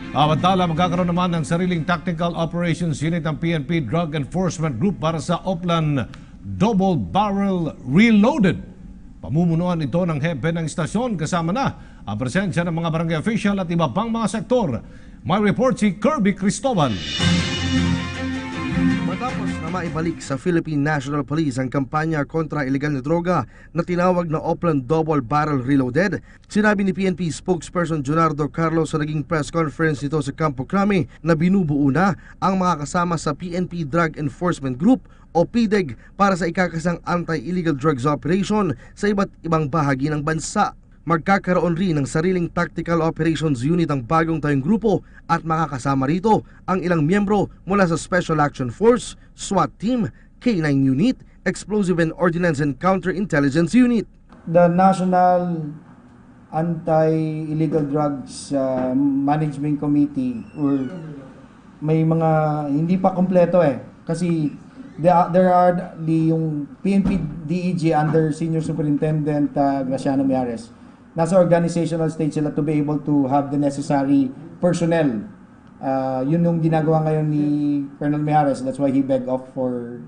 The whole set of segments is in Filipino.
Samantala, magkakaroon naman ng sariling Tactical Operations Unit ng PNP Drug Enforcement Group para sa Oplan Double Barrel Reloaded. Pamumunuan ito ng hepe ng istasyon kasama na ang presensya ng mga barangay official at iba pang mga sektor. May report si Kirby Cristobal. Matapos na maibalik sa Philippine National Police ang kampanya kontra ilegal na droga na tinawag na Oplan Double Barrel Reloaded, sinabi ni PNP spokesperson Junardo Carlos sa naging press conference nito sa Campo Crame na binubuo na ang mga kasama sa PNP Drug Enforcement Group o PDEG para sa ikakasang anti-illegal drugs operation sa iba't ibang bahagi ng bansa. Magkakaroon rin ng sariling Tactical Operations Unit ang bagong tayong grupo at makakasama rito ang ilang miyembro mula sa Special Action Force, SWAT Team, K9 Unit, Explosive and Ordnance and Counterintelligence Unit. The National Anti-Illegal Drugs Management Committee may mga hindi pa kompleto kasi there are yung PNP DEG under Senior Superintendent Graciano Miares. Nasa organizational stage sila to be able to have the necessary personnel. Yun yung ginagawa ngayon ni Colonel Miares. That's why he begged off for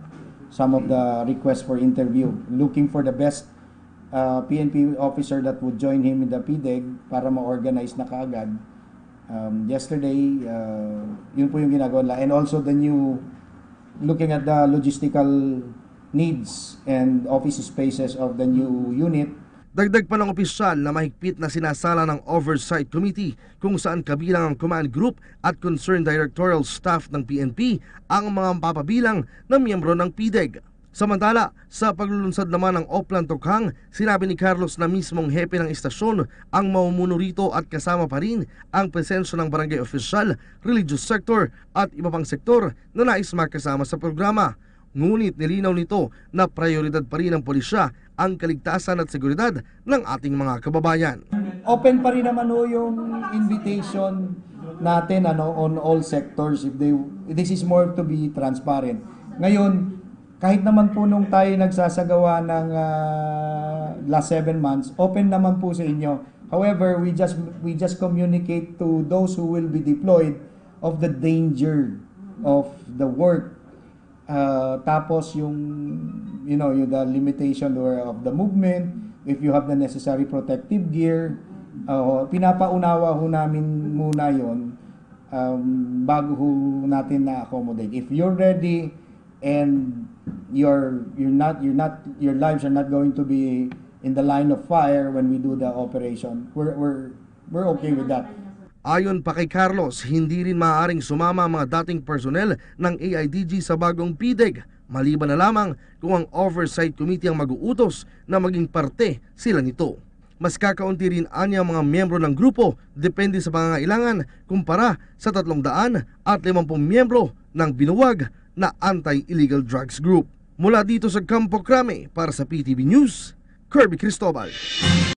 some of the requests for interview, looking for the best PNP officer that would join him in the PDEG para ma-organize na kaagad. Yesterday, yun po yung ginagawa nila. And also the new, looking at the logistical needs and office spaces of the new unit. Dagdag pa ng opisyal na mahigpit na sinasala ng Oversight Committee kung saan kabilang ang Command Group at Concerned Directorial Staff ng PNP ang mga papabilang na miyembro ng PDEG. Samantala, sa paglulunsad naman ng Oplan Tokhang, sinabi ni Carlos na mismong hepe ng istasyon ang mamumuno rito at kasama pa rin ang presensya ng barangay official, religious sector at iba pang sektor na nais makasama sa programa. Ngunit nilinaw nito na prioridad pa rin ng pulisya ang kaligtasan at seguridad ng ating mga kababayan. Open pa rin naman yung invitation natin on all sectors. This is more to be transparent. Ngayon, kahit naman po nung tayo nagsasagawa ng last 7 months, open naman po sa inyo. However, we just communicate to those who will be deployed of the danger of the work. Tapos yung the limitation of the movement, if you have the necessary protective gear, pinapaunawa ho namin muna yon bago ho natin na-accommodate. If you're ready and your lives are not going to be in the line of fire when we do the operation, we're okay with that. Ayon pa kay Carlos, hindi rin maaaring sumama ang mga dating personnel ng AIDG sa bagong PDEG, maliban na lamang kung ang Oversight Committee ang mag-uutos na maging parte sila nito. Mas kakaunti rin anya mga miyembro ng grupo depende sa pangangailangan kumpara sa 350 miyembro ng binuwag na Anti-Illegal Drugs Group. Mula dito sa Campo Crame para sa PTV News, Kirby Cristobal.